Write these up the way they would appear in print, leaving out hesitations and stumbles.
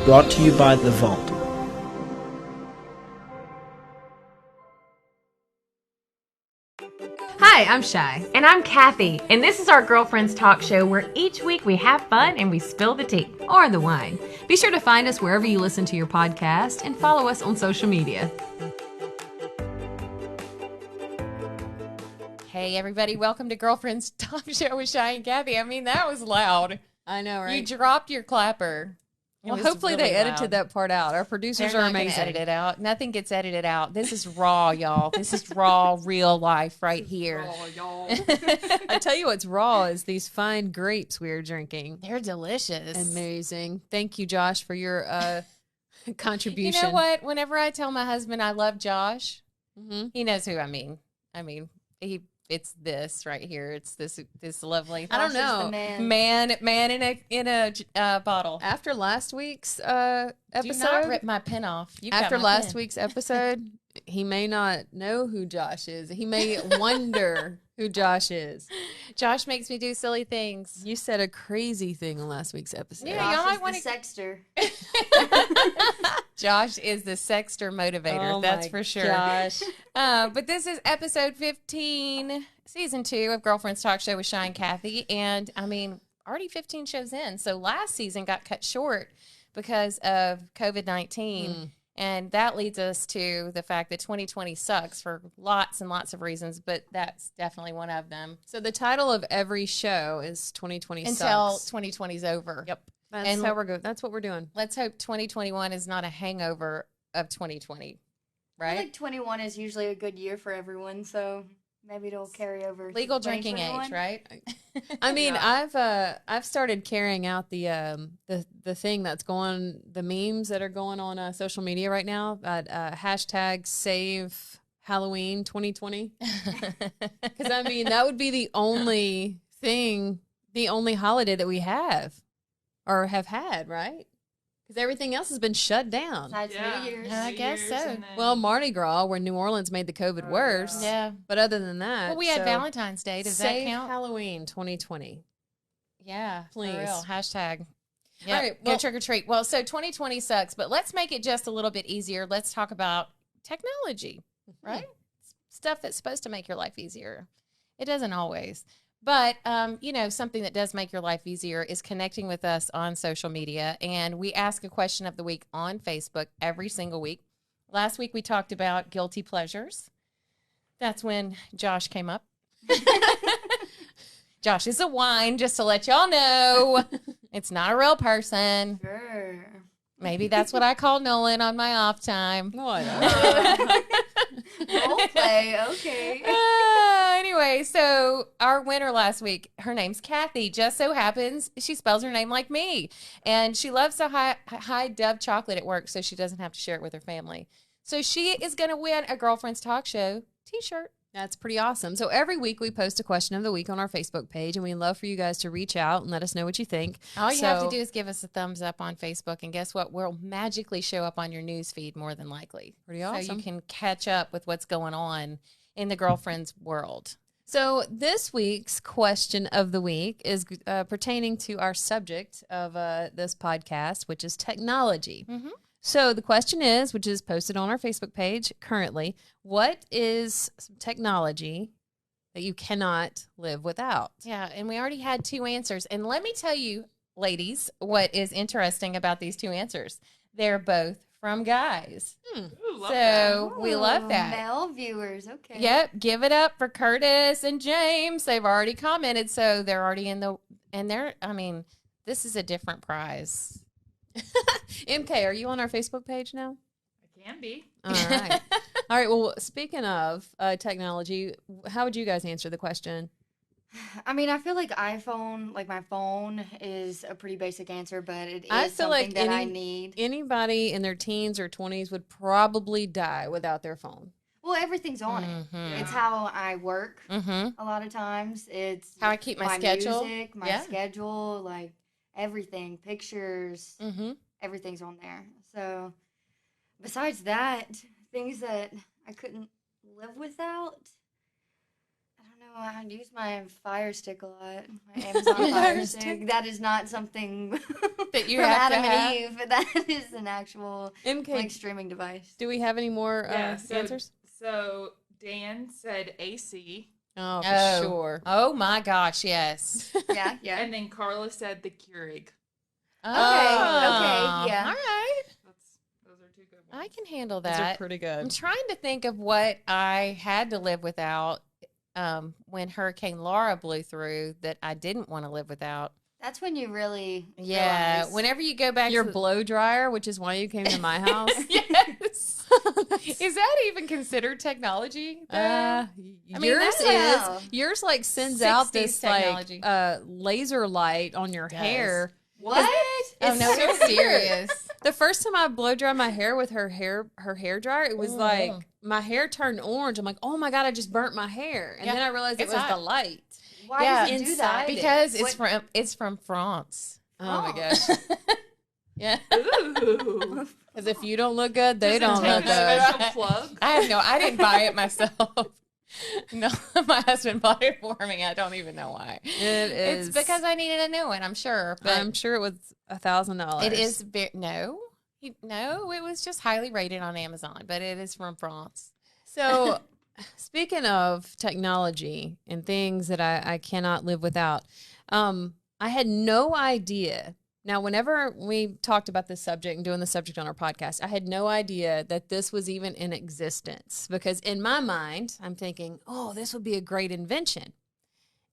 Brought to you by The Vault. Hi, I'm Shy. And I'm Kathy, and this is our Girlfriends Talk Show where each week we have fun and we spill the tea. Or the wine. Be sure to find us wherever you listen to your podcast and follow us on social media. Hey, everybody, welcome to Girlfriends Talk Show with Shy and Kathy. I mean, that was loud. I know, right? You dropped your clapper. Well, hopefully they edited that part out. Our producers are amazing. Edit it out. Nothing gets edited out. This is raw, y'all. This is raw, real life right here. Raw, y'all. I tell you what's raw is these fine grapes we are drinking. They're delicious. Amazing. Thank you, Josh, for your contribution. You know what? Whenever I tell my husband I love Josh, Mm-hmm. he knows who I mean. It's this right here. It's this lovely. I don't know. Man in a bottle. After last week's episode, Do not rip my pen off. After last week's episode, he may not know who Josh is. He may wonder who Josh is. Josh makes me do silly things. You said a crazy thing on last week's episode. Yeah, y'all might want to sexter. Josh is the sexter motivator. That's for sure. Gosh. But this is episode 15, season 2 of Girlfriends Talk Show with Shy and Kathy. And I mean, already 15 shows in. So last season got cut short because of COVID-19. And that leads us to the fact that 2020 sucks for lots and lots of reasons, but that's definitely one of them. So the title of every show is 2020 Until sucks. 2020 is over. Yep. That's how we're going. That's what we're doing. Let's hope 2021 is not a hangover of 2020, I right? feel like 21 is usually a good year for everyone, so maybe it'll carry over. Legal to drinking 2021. age, right? I mean, I've started carrying out the thing that's going, the memes that are going on social media right now. Hashtag save Halloween 2020. Because I mean, that would be the only thing, the only holiday that we have or have had, right? Because everything else has been shut down. Besides New Year's. I guess so. Well, Mardi Gras, where New Orleans made the COVID worse. Yeah. But other than that, Well, we had Valentine's Day. Does that save count? Halloween 2020. Yeah, Please. for real. Hashtag. Yeah, All right, go well- trick or treat. Well, so 2020 sucks, but let's make it just a little bit easier. Let's talk about technology, right? Stuff that's supposed to make your life easier. It doesn't always. But, something that does make your life easier is connecting with us on social media. And we ask a question of the week on Facebook every single week. Last week we talked about guilty pleasures. That's when Josh came up. Josh is a wine, just to let y'all know. It's not a real person. Sure. Maybe that's what I call Nolan on my off time. Role play, okay. Anyway, so our winner last week, her name's Kathy. Just so happens she spells her name like me. And she loves to hide Dove chocolate at work so she doesn't have to share it with her family. So she is going to win a Girlfriends Talk Show t-shirt. That's pretty awesome. So every week we post a question of the week on our Facebook page, and we'd love for you guys to reach out and let us know what you think. All you have to do is give us a thumbs up on Facebook, and guess what? We'll magically show up on your news feed more than likely. Pretty awesome. So you can catch up with what's going on in the girlfriend's world. So this week's question of the week is pertaining to our subject of this podcast, which is technology. Mm-hmm. So the question is, which is posted on our Facebook page currently, what is technology that you cannot live without? Yeah, and we already had 2 answers. And let me tell you, ladies, what is interesting about these 2 answers. They're both from guys. We love that. Male viewers, okay. Yep, give it up for Curtis and James. They've already commented, so they're already in the, and they're, I mean, this is a different prize. MK, are you on our Facebook page now? I can be. All right. All right. Well, speaking of technology, how would you guys answer the question? I mean, I feel like iPhone, like my phone, is a pretty basic answer, but it is I feel something like that I need. Anybody in their teens or 20s would probably die without their phone. Well, everything's on it. It's how I work a lot of times. It's how I keep my schedule. Music, my schedule, like everything, pictures, everything's on there. So besides that, things that I couldn't live without, I don't don't know. I use my Fire Stick a lot. My Amazon Fire Stick. That is not something that you from have Adam to have. and Eve. That is an actual MK, streaming device. do we have any more answers? So Dan said AC. Oh, for sure. Oh my gosh, yes. Yeah. And then Carla said the Keurig. Okay, yeah. All right. Those are two good ones. I can handle Those are that. pretty I'm good. trying to think of what I had to live without when Hurricane Laura blew through that I didn't want to live without. That's when you really Yeah. realize. Whenever you go back Your to blow dryer, which is why you came to my house. Yes. Is that even considered technology? though? I mean, yours yours like sends out 60s this technology. like laser light on your does. hair. What? Oh no, so it's serious. The first time I blow dry my hair with her hair dryer, it was like my hair turned orange. I'm like, oh my god, I just burnt my hair, and Yeah, then I realized it it's was hot. the light. Why Yeah, does it do that? inside Because What- it's from France. Oh my Oh. gosh. Yeah, Ooh. because if you don't look good, they Does don't it take look a good. special plug? I didn't buy it myself. No, my husband bought it for me. I don't even know why. It is It's because I needed a new one, I'm sure. But I'm sure it was $1,000. it is no, it was just highly rated on Amazon, but it is from France. So, speaking of technology and things that I cannot live without, I had no idea. Now, whenever we talked about this subject and doing the subject on our podcast, I had no idea that this was even in existence because in my mind, I'm thinking, oh, this would be a great invention.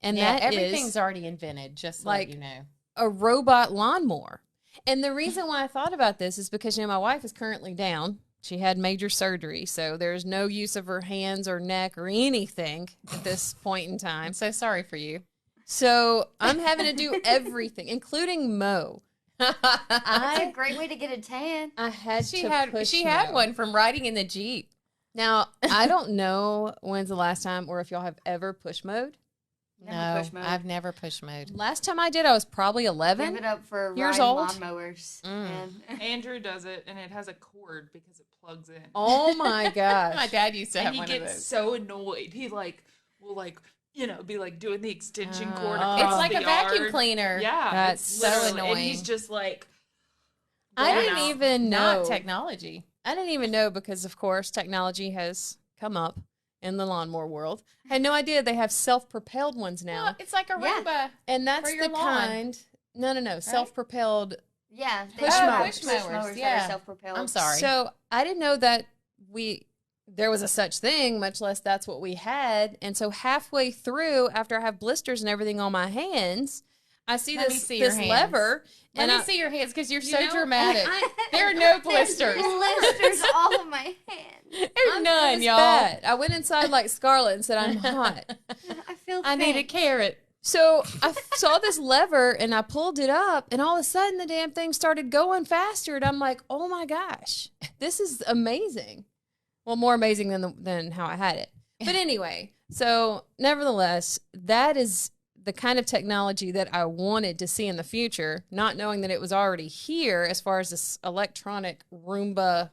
And Yeah, that everything's is already invented, just to like- let you know. a robot lawnmower. And the reason why I thought about this is because, my wife is currently down. She had major surgery, so there's no use of her hands or neck or anything at this point in time. I'm so sorry for you. So I'm having to do everything, including mow. That's a I great way to get a tan. had She to had push had mow. one from riding in the Jeep. Now, I don't know when's the last time or if y'all have ever push mowed. Never No, push mode. I've never push mowed. Last time I did, I was probably Give 11. it up for years riding old. lawnmowers. Mm. And Andrew does it, and it has a cord because it plugs in. Oh my gosh. My dad used to and have he one of gets those. so annoyed. He will be like doing the extension cord Oh. across It's like the a vacuum yard. cleaner. Yeah, That's it's so literally- annoying. And he's just like, I going didn't out. even know. Not technology. I didn't even know because, of course, technology has come up in the lawnmower world. I had no idea they have self-propelled ones now. Well, it's like a Yeah. Roomba. And that's for your the lawn. kind. No. Self-propelled. yeah, Push have mowers. push mowers Yeah. that are self-propelled. I'm sorry. So I didn't know that there was a such thing, much less that's what we had. And so halfway through, after I have blisters and everything on my hands, I see Let me this see your this hands. lever. Let and me see your hands because you're you so know, dramatic. I- There are no There's blisters. blisters all of my hands. There's it none, was y'all. bad. I went inside like Scarlett and said, I'm hot. I feel I need a faint. carrot. So I saw this lever and I pulled it up, and all of a sudden the damn thing started going faster. And I'm like, oh my gosh, this is amazing. Well, more amazing than how I had it. But anyway, so nevertheless, that is the kind of technology that I wanted to see in the future, not knowing that it was already here as far as this electronic Roomba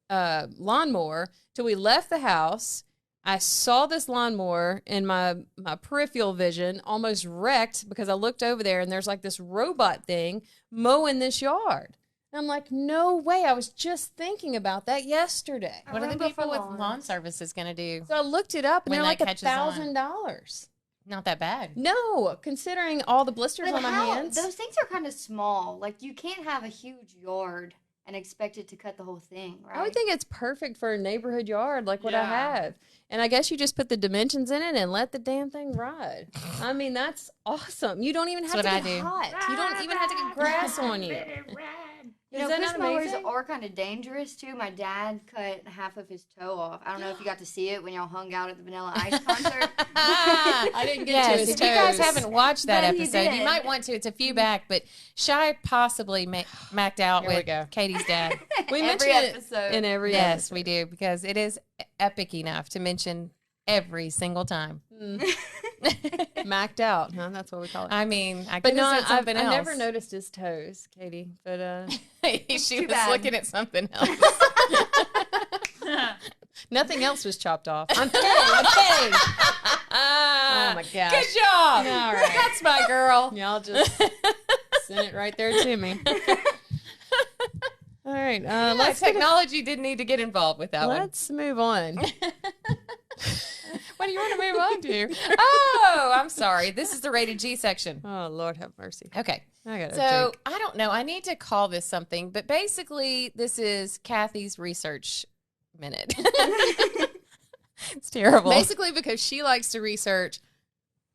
lawnmower. Till we left the house. I saw this lawnmower in my peripheral vision, almost wrecked because I looked over there and there's like this robot thing mowing this yard. And I'm like, no way. I was just thinking about that yesterday. A What are the Roomba people for with lawns. lawn services going to do? So I looked it up and When they're that like catches on. $1,000. Not that bad. No, considering all the blisters But on my how- hands. Those things are kind of small. Like you can't have a huge yard and expect it to cut the whole thing, right? I would think it's perfect for a neighborhood yard like what I Yeah. have. And I guess you just put the dimensions in it and let the damn thing ride. I mean, that's awesome. You don't even have That's to what get I do. hot. You don't even have to get grass on you. You Is know, that push not mowers amazing? are kind of dangerous too. My dad cut half of his toe off. I don't know if you got to see it when y'all hung out at the Vanilla Ice concert. I didn't get to Yes, his if you guys toes. haven't watched that But he episode, you did. might want to. It's a few back, but Shy possibly macked out Here we with go. Katie's dad. We Every mention it episode. in every Yes, we do, because it is epic enough to mention every single time. Macked out, huh? That's what we call it. I mean, I But could no, have I've, said something I've else. never noticed his toes, Katie. But She too was bad. looking at something else. nothing else was chopped off. I'm kidding. I'm kidding. Oh my gosh. Good job. All right. That's my girl. Y'all just send it right there to me. All right. Let's Technology did need to get involved with that one. let's move on. What do you want to move on to? Oh, I'm sorry. This is the rated G section. Oh Lord, have mercy. Okay. I got So I don't know. I need to call this something, but basically, this is Kathy's research minute. It's terrible. basically because she likes to research.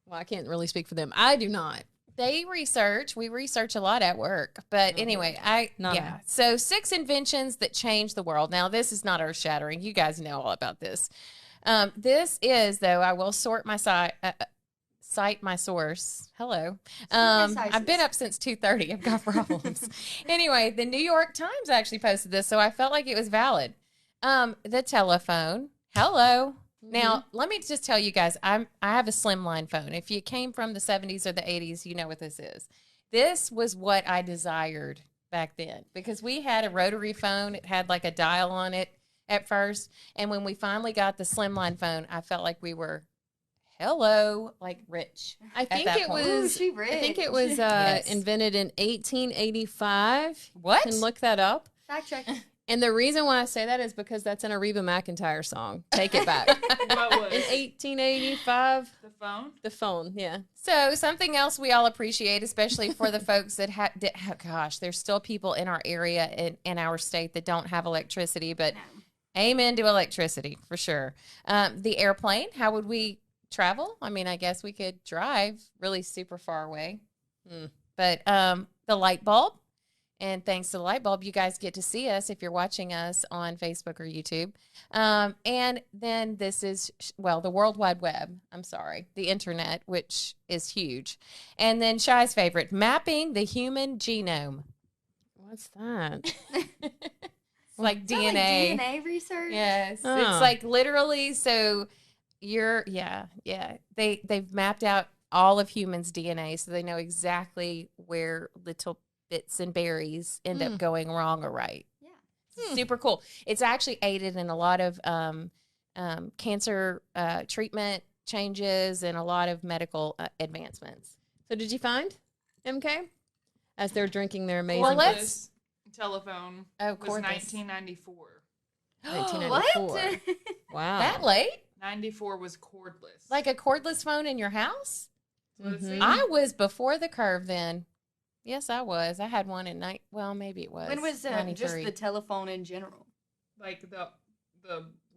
Well, I can't really speak for them. I do not. They research. We research a lot at work. But anyway, Not yeah. So 6 inventions that changed the world. Now, this is not earth shattering. You guys know all about this. This is, though, I will cite my source. Hello. I've been up since 2:30. I've got problems. Anyway, the New York Times actually posted this, so I felt like it was valid. The telephone. Hello. Now, let me just tell you guys, I have a slimline phone. If you came from the 70s or the 80s, you know what this is. This was what I desired back then because we had a rotary phone. It had like a dial on it at first. And when we finally got the slimline phone, I felt like we were, like rich. I think that it point. Ooh, was. she rich. I think it was Yes. invented in 1885. What? You can look that up. Fact check. And the reason why I say that is because that's an Aretha McIntyre song. Take it back. What was In 1885, the phone? the phone. Yeah. So something else we all appreciate, especially for the folks that gosh, there's still people in our area in our state that don't have electricity, but amen to electricity for sure. The airplane, how would we travel? I mean, I guess we could drive really super far away, but the light bulb. And thanks to the light bulb, you guys get to see us if you're watching us on Facebook or YouTube. And then this is, the World Wide Web. I'm sorry, the internet, which is huge. And then Shy's favorite, mapping the human genome. What's that? Like Is that DNA. like DNA research? Yes. Oh. It's like literally, so they've mapped out all of humans' DNA so they know exactly where little bits and berries end up going wrong or right. Yeah. Super cool. It's actually aided in a lot of cancer treatment changes and a lot of medical advancements. So did you find MK as they're drinking their amazing? Well, let's- Cordless telephone Oh, was cordless. 1994. 1994. What? Wow. That late? 94 was cordless. Like a cordless phone in your house? So let's see. I was before the curve then. Yes, I was. I had one at night. Well, maybe it was. When was just 93. the telephone in general? like the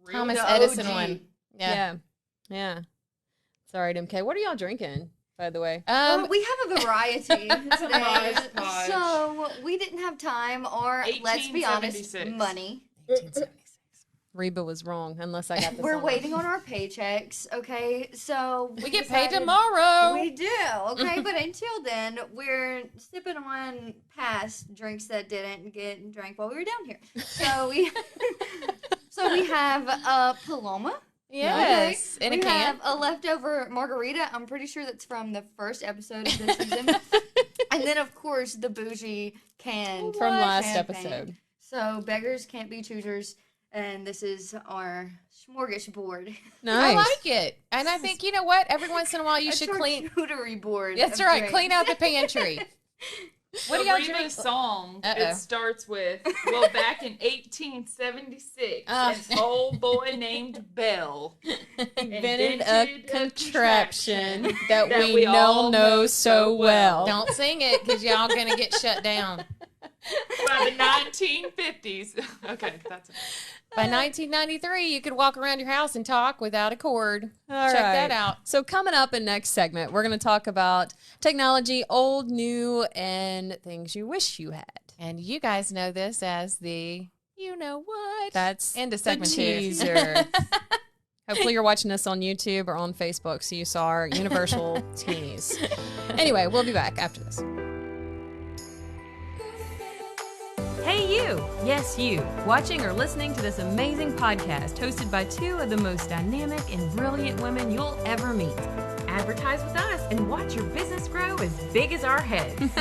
real Thomas The Edison OG. one. Yeah. Yeah. Sorry, MK. What are y'all drinking, by the way? Well, we have a variety today. Podge, podge. So we didn't have time or, let's be honest, 1876. money. 1876. Reba was wrong, unless I got this We're on. waiting on our paychecks, okay? So We get paid decided- tomorrow. We do, okay? But until then, we're sipping on past drinks that didn't get drank while we were down here. So we have Paloma. Yes. In a we can. have a leftover margarita. I'm pretty sure that's from the first episode of this season. And then, of course, the bougie canned From last champagne. episode. So beggars can't be choosers. And this is our smorgasbord. Nice. I like it. And I think, you know what? Every once in a while, you should clean. charcuterie board. That's of right. drinks. Clean out the pantry. What do y'all drink? Reba's song, Uh-oh. it starts with, well, back in 1876, Oh. an old boy named Bell Invented a contraption that that we we now all know know so so well. Don't sing it because y'all going to get shut down. by the 1950s. Okay, that's it. By 1993, you could walk around your house and talk without a cord. All Check right. that out. So coming up in next segment, we're going to talk about technology, old, new, and things you wish you had. And you guys know this as the you know what. That's End of the segment 2. teaser. Hopefully you're watching us on YouTube or on Facebook, so you saw our universal tease. Anyway, we'll be back after this. Hey you! Yes, you! Watching or listening to this amazing podcast hosted by 2 of the most dynamic and brilliant women you'll ever meet. Advertise with us and watch your business grow as big as our heads.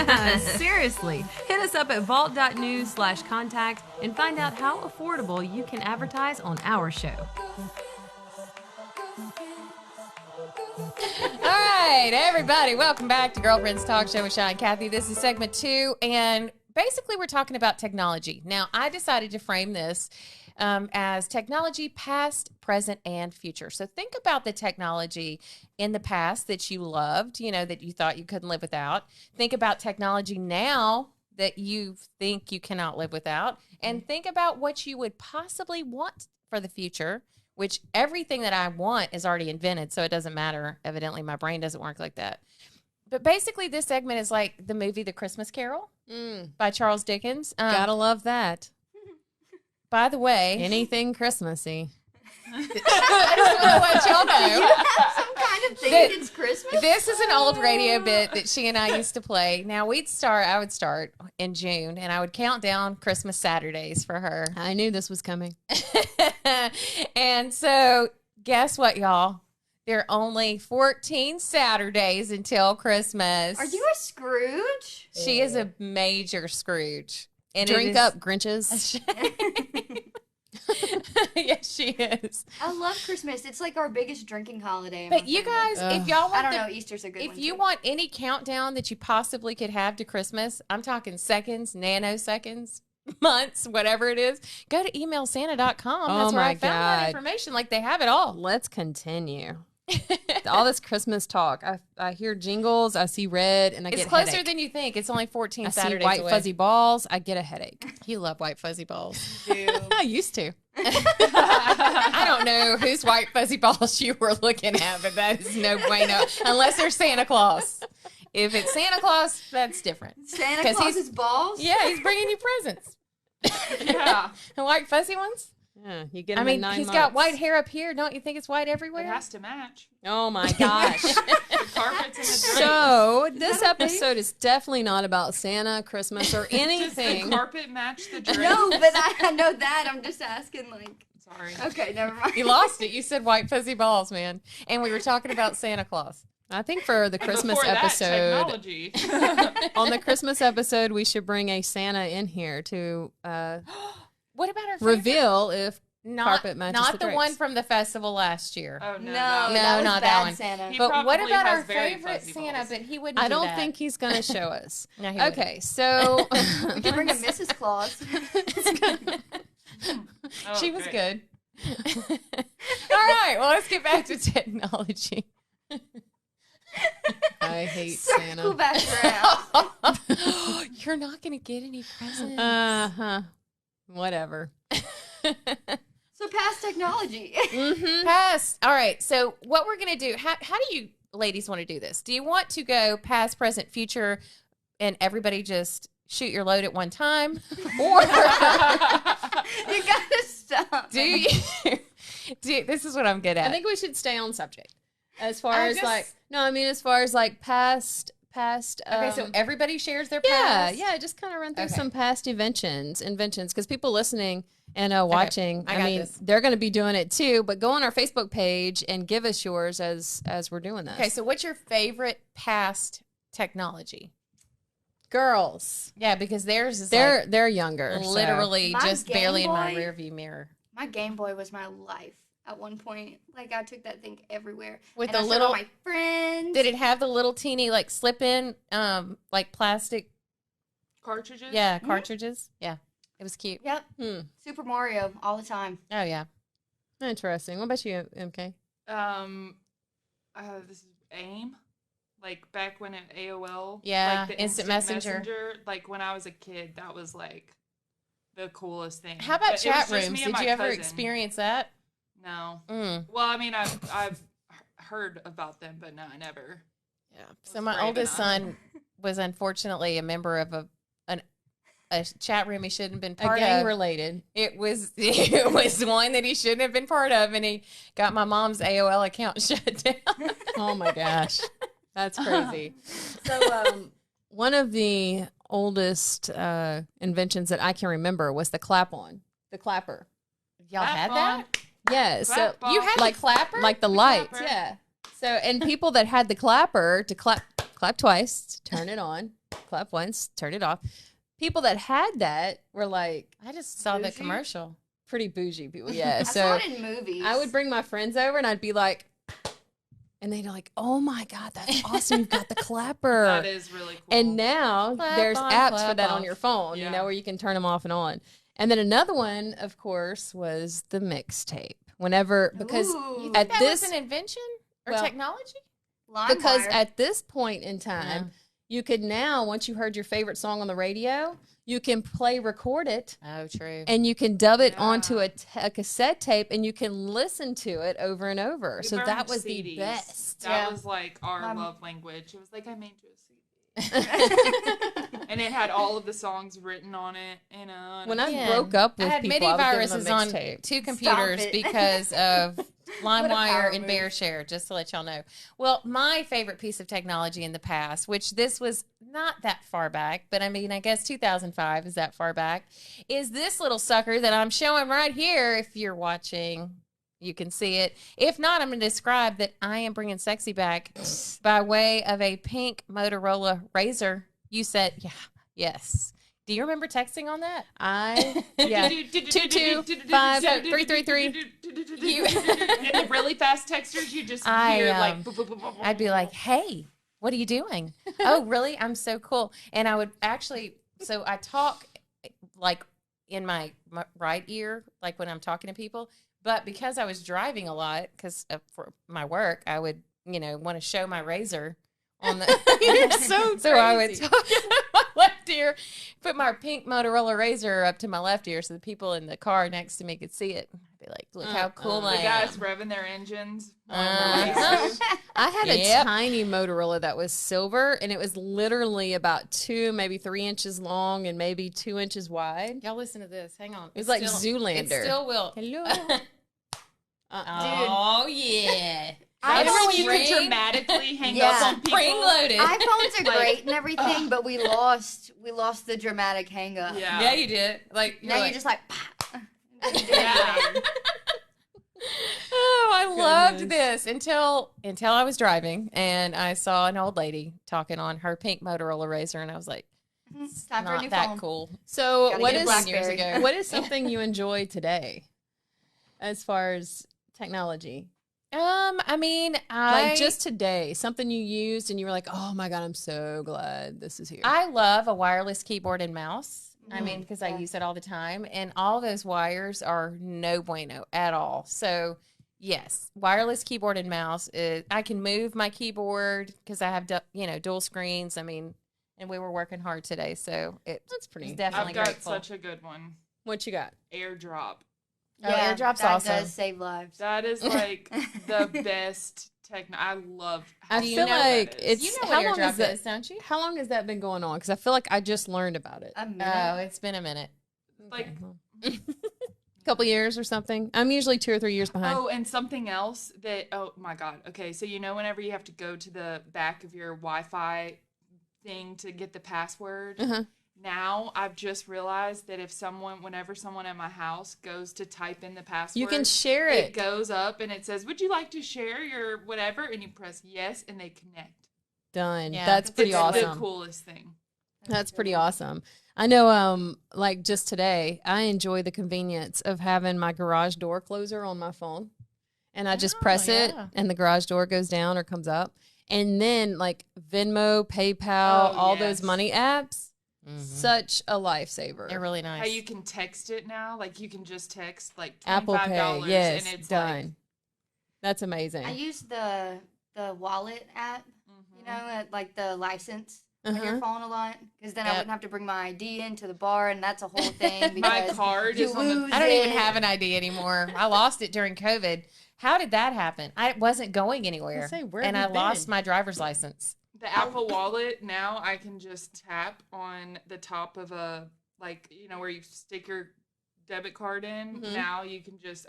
Seriously, hit us up at vault.news/contact and find out how affordable you can advertise on our show. right, everybody, welcome back to Girlfriends Talk Show with Sean and Kathy. This is segment 2, and basically we're talking about technology. Now, I decided to frame this as technology past, present, and future. So think about the technology in the past that you loved, that you thought you couldn't live without. Think about technology now that you think you cannot live without. And think about what you would possibly want for the future, which everything that I want is already invented, so it doesn't matter. Evidently, my brain doesn't work like that. But basically, this segment is like the movie The Christmas Carol by Charles Dickens. Gotta love that. By the way, Anything Christmassy. I just want to let y'all know. Some kind of thing This- against Christmas. This is an old radio bit that she and I used to play. Now, I would start in June, and I would count down Christmas Saturdays for her. I knew this was coming. And so, guess what, y'all? There are only 14 Saturdays until Christmas. Are you a Scrooge? She is a major Scrooge. And it Drink is- up, Grinches. Yes, she is. I love Christmas. It's like our biggest drinking holiday. in But my you family. guys, if y'all want I don't the- know. Easter's a good one. if you too. want any countdown that you possibly could have to Christmas, I'm talking seconds, nanoseconds, months, whatever it is, go to emailsanta.com. Oh That's where I my found that God. information. Like they have it all. Let's continue. All this Christmas talk. I hear jingles. I see red, and I It's get closer headache. than you think. It's only 14 I see Saturdays white away. fuzzy balls. I get a headache. You love white fuzzy balls. I used to. I don't know whose white fuzzy balls you were looking at, but that is no bueno unless they're Santa Claus. If it's Santa Claus, that's different. Santa 'Cause he's- Claus's balls? Yeah, he's bringing you presents. Yeah. The white fuzzy ones? Yeah, you get I them in mean, 9 he's months. got white hair up here. Don't you think it's white It everywhere? has to match. Oh my gosh. The carpets and the drapes. So this episode is definitely not about Santa, Christmas, or Does the anything. carpet match the drapes? No, but I know that. I'm just asking, like, Sorry. okay, never mind. You lost it. You said white fuzzy balls, man. And we were talking about Santa Claus. I think for the And Christmas before that, episode, technology. on the Christmas episode, we should bring a Santa in here to What about our favorite? reveal if Not, carpet matches not the the drapes. one from the festival last year. Oh, No, no. No, that was not that bad one. Santa. He But what probably about our has very favorite fuzzy Santa? balls. But he wouldn't. I do don't that. think he's going to show us. No, he wouldn't. Okay, so We can bring a Mrs. Claus. Oh, She was great. good. All right. Well, let's get back to technology. I hate Circle Santa. back around. You're not going to get any presents. Uh-huh. Whatever. So past technology. Past. All right. So what we're going to do, how do you ladies want to do this? Do you want to go past, present, future, and everybody just shoot your load at one time? Or You gotta stop. do you, this is what I'm good at. I think we should stay on subject. As far I as just- like, no, I mean, as far as like past. Okay, so everybody shares their yeah, past? yeah, just kind of run through Okay. some past inventions, because people listening and watching, I I got mean, this. they're going to be doing it too. But go on our Facebook page and give us yours as we're doing this. Okay, so what's your favorite past technology? girls, Yeah, because theirs is they're younger, so- literally My just barely in my Game Boy- rearview mirror. My Game Boy was my life at one point. Like I took that thing everywhere. With And the I showed little- all my friends. Did it have the little teeny like slip in like plastic Cartridges? cartridges? Yeah. It was cute. Yep. Super Mario all the time. Oh yeah. Interesting. What about you, MK? This is AIM. Like back when it AOL. Yeah, like the Instant Messenger. Like when I was a kid, that was like the coolest thing. How about But it was chat just me rooms? and Did my you ever cousin. experience that? No. Mm. Well, I mean, I've heard about them, but no, I never. Yeah. So Was my brave oldest enough. son was unfortunately a member of a chat room he shouldn't have been A part gang of. related. It was one that he shouldn't have been part of, and he got my mom's AOL account shut down. Oh my gosh, that's crazy. So, one of the oldest inventions that I can remember was the clap-on, the clapper. Y'all had Clap on, that? Yeah, so clap on. You had Like- the clapper? like the lights, clapper. yeah. So, and people that had the clapper to clap twice, turn it on, clap once, turn it off. People that had that were like I just saw the Bougie? commercial. pretty bougie people. Yeah. I So saw it in movies. I would bring my friends over and I'd be like, and they're like, "Oh my god, that's awesome! You've got the clapper." That is really cool. And now Clap there's on, apps for clap that off. on your phone, Yeah. where you can turn them off and on. And then another one, of course, was the mixtape. Whenever, because Ooh. at That this, was an invention or well, technology? because LimeWire. at this point in time, you could now, once you heard your favorite song on the radio, you can record it, Oh, true. and you can dub it Yeah. onto a cassette tape, and you can listen to it over and over. We So that burned was the CDs. best. That Yeah. was like our Mom- love language. It was like I made you a CD. And it had all of the songs written on it. And When I Yeah. broke up I with had people, many I would give viruses them a on mixtape. 2 computers it. because of power LimeWire and move. BearShare, just to let y'all know. Well, my favorite piece of technology in the past, which this was not that far back, but I mean, I guess 2005 is that far back, is this little sucker that I'm showing right here. If you're watching, you can see it. If not, I'm going to describe that I am bringing sexy back by way of a pink Motorola Razr. You said, yeah, yes. Do you remember texting on that? Yeah. 225-333. And the really fast texters, you just I, hear like. I'd be like, hey, what are you doing? Oh, really? I'm so cool. And I would actually, so I talk like in my right ear, like when I'm talking to people. But because I was driving a lot, because for my work, I would, want to show my razor on the. You're so So I would crazy. talk in my left ear, put my pink Motorola Razr up to my left ear so the people in the car next to me could see it. I'd be like, look how cool I The am. guys revving their engines. Uh-huh. I had a Yep. tiny Motorola that was silver, and it was literally about 2, maybe 3 inches long and maybe 2 inches wide. Y'all listen to this. Hang on. It was like Zoolander. It still will. Hello. Oh, yeah. I Remember when don't you could ring. dramatically hang Yeah. up on people? Spring loaded. iPhones are Like, great and everything, but we lost the dramatic hang up. Yeah. Yeah, you did. Like Now like, you're just like, "Pah." Yeah. oh, I loved Goodness. this until I was driving and I saw an old lady talking on her pink Motorola Razr, and I was like, It's time for a not new that phone. cool. So Gotta what get a is BlackBerry. years ago. what is something you enjoy today, as far as technology? I mean, Like just today, something you used and you were like, "Oh my god, I'm so glad this is here." I love a wireless keyboard and mouse. I mean, Mhm. because I Yeah. use it all the time, and all those wires are no bueno at all. So, yes, wireless keyboard and mouse. I can move my keyboard because I have, dual screens. I mean, and we were working hard today, so That's pretty. it's definitely I've got grateful. such a good one. What you got? AirDrop. Oh, AirDrop's that awesome. does save lives. That is like the best I love. I how Do you feel know that like is. it's You know how what long AirDrop is that? is, don't you? How long has that been going on? Because I feel like I just learned about it. A minute. Oh, it's been a minute. like. A couple years or something. I'm usually 2 or 3 years behind. Oh, and something else that, oh my God. Okay, so whenever you have to go to the back of your Wi-Fi thing to get the password, Uh-huh. now I've just realized that whenever someone at my house goes to type in the password, You can share it it. goes up and it says, "Would you like to share your whatever?" And you press yes, and they connect. Done. Yeah. That's pretty It's awesome. the coolest thing. That's pretty awesome. I know, like just today, I enjoy the convenience of having my garage door closer on my phone. And I just Oh, press it yeah. and the garage door goes down or comes up. And then like Venmo, PayPal, Oh, all yes. those money apps, Mm-hmm. such a lifesaver. They're really nice. How you can text it now, like you can just text like Apple $25, Pay, yes, and it's done. like, That's amazing. I use the wallet app, mhm. you know, like the license on your Uh-huh. phone a lot, because then I Yep. wouldn't have to bring my ID into the bar, and that's a whole thing. My Because card you is on the. lose I don't even it. have an ID anymore. I lost it during COVID. How did that happen? I wasn't going anywhere, say, where and I have you lost been? my driver's license. The Apple Wallet now I can just tap on the top of a where you stick your debit card in. Mhm. Now I can just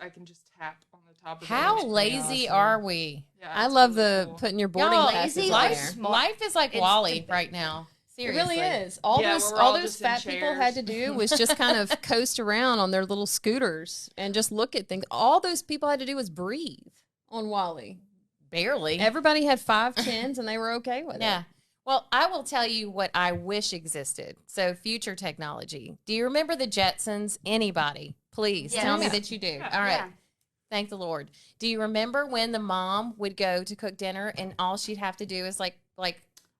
tap on the top of it. How It's pretty lazy awesome. are we? Yeah, I it's love really the cool. putting your boarding Y'all, passes lazy on life- there. Smart. Life is like It's Wally the- right now. It Seriously, really is. All Yeah, those where we're all all those just in fat people had to chairs. do was just kind of coast around on their little scooters and just look at things. All those people had to do was breathe on Wally. Barely. Everybody had 5 10s and they were okay with Yeah. it. Well, I will tell you what I wish existed. So, future technology. Do you remember the Jetsons? Anybody? Please Yes. tell me Yeah. that you do. Yeah. All right. Yeah. Thank the Lord. Do you remember when the mom would go to cook dinner and all she'd have to do is like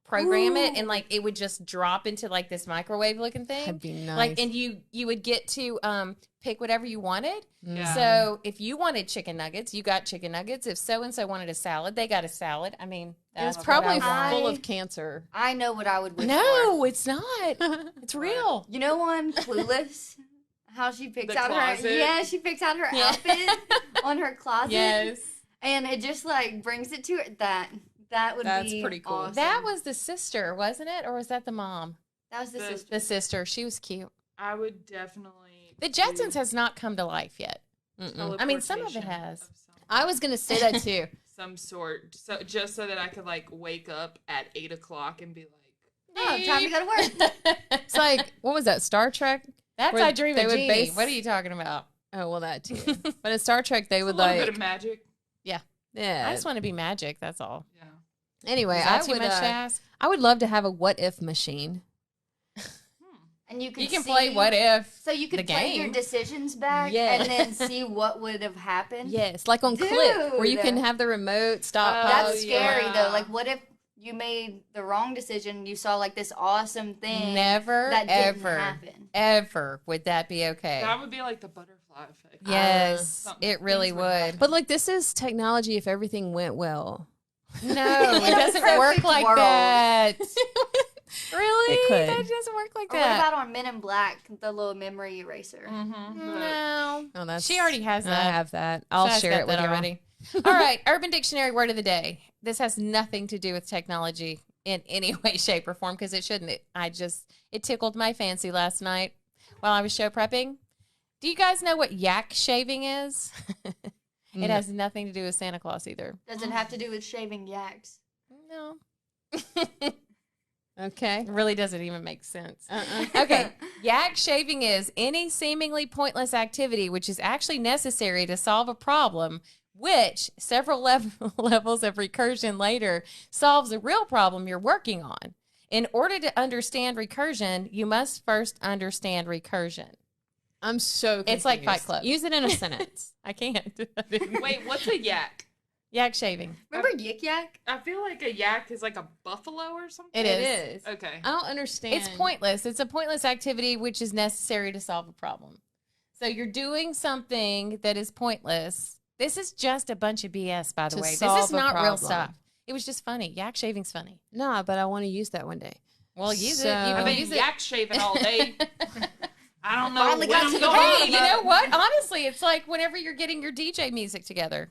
program it and like it would just drop into like this microwave looking thing? That'd be nice. Like, and you would get to pick whatever you wanted. Yeah. So if you wanted chicken nuggets, you got chicken nuggets. If so and so wanted a salad, they got a salad. I mean, It was that's probably what I want. full of cancer. I know what I would wish No, for. it's not. It's real. You know on Clueless, how she picks The out closet? she picks out her Yeah. outfit on her closet. Yes. And it just like brings it to her. That would That's be pretty cool. awesome. That was the sister, wasn't it? Or was that the mom? That was the the- sister. The sister. She was cute. I would definitely. The do Jetsons has not come to life yet. I mean, some of it teleportation has. of I was gonna say that too. some sort. So just so that I could like wake up at 8 o'clock and be like, Oh, time to go to work. It's like, what was that, Star Trek? That's Where I Dream they of would Jeannie. base- What are you talking about? Oh, well, that too. But in Star Trek, they a would little like, bit of magic. yeah. I just want to be magic. That's all. Yeah. Anyway, Is I that too would, much to ask? I would love to have a what if machine. And you can You can see, play What If. So you could the play your game. decisions back Yes. and then see what would have happened. Yes, like on Click, where you can Dude. have the remote stop. Oh, pause. That's scary yeah. though. Like what if you made the wrong decision, you saw like this awesome thing Never, that didn't ever, happen. ever would that be okay. That would be like the butterfly effect. Yes, Something- it really things would. happen. But like, this is technology. If everything went well, No, In it a doesn't perfect work like world. that. Really? It could. That doesn't work like Or what that. about on Men in Black, the little memory eraser? Mm-hmm. No. oh, that's She already has I that. have that. I'll Shaz share got it with that you already. All right, Urban Dictionary word of the day. This has nothing to do with technology in any way, shape, or form because it shouldn't. It tickled my fancy last night while I was show prepping. Do you guys know what yak shaving is? It has nothing to do with Santa Claus either. Does it have to do with shaving yaks? No. Okay. It really doesn't even make sense. Uh-uh. Okay. Yak shaving is any seemingly pointless activity which is actually necessary to solve a problem, which several levels of recursion later solves a real problem you're working on. In order to understand recursion, you must first understand recursion. I'm so confused. It's like Fight Club. Use it in a sentence. I can't. Wait, what's a yak? Yak shaving. Remember Yik Yak? I feel like a yak is like a buffalo or something. It is. Okay. I don't understand. It's pointless. It's a pointless activity which is necessary to solve a problem. So you're doing something that is pointless. This is just a bunch of BS, by the To way. This solve is a not real problem. stuff. It was just funny. Yak shaving's funny. No, but I want to use that one day. Well, use So- it. You I've can been use it. yak shaving all day. I don't know Finally what got I'm to the going Hey, on you know about. what? Honestly, it's like whenever you're getting your DJ music together.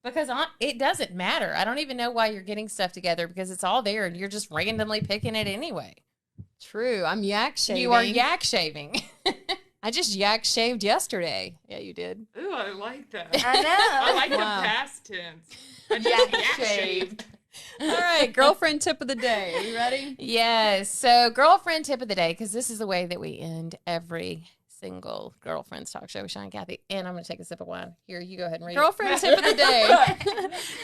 Because it doesn't matter. I don't even know why you're getting stuff together because it's all there and you're just randomly picking it anyway. True. I'm yak shaving. You are yak shaving. I just yak shaved yesterday. Yeah, you did. Ooh, I like that. I know. I like Wow. the past tense. I just Yak yak shaved. shaved. All right, girlfriend tip of the day. Are you ready? Yes. So, girlfriend tip of the day, because this is the way that we end every single girlfriend's talk show with Sean and Kathy. And I'm going to take a sip of wine. Here, you go ahead and read Girlfriend tip of the day.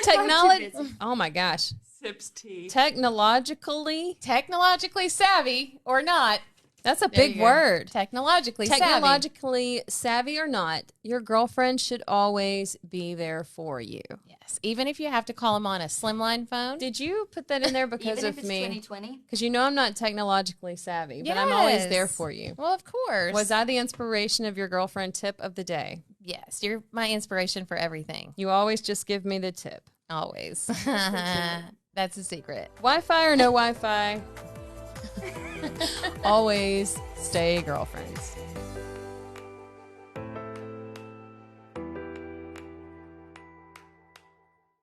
Technology. busy. Oh my gosh. Sips tea. Technologically. it. Technologically savvy or not. That's a There big you go. word. Technologically savvy. Technologically savvy or not, your girlfriend should always be there for you. Yes. Even if you have to call them on a slimline phone. Did you put that in there because Even of if it's me? 2020. Because you know I'm not technologically savvy, but I'm always there Yes. for you. Well, of course. Was I the inspiration of your girlfriend tip of the day? Yes. You're my inspiration for everything. You always just give me the tip. Always. That's a secret. Wi-Fi or no Wi-Fi, always stay girlfriends.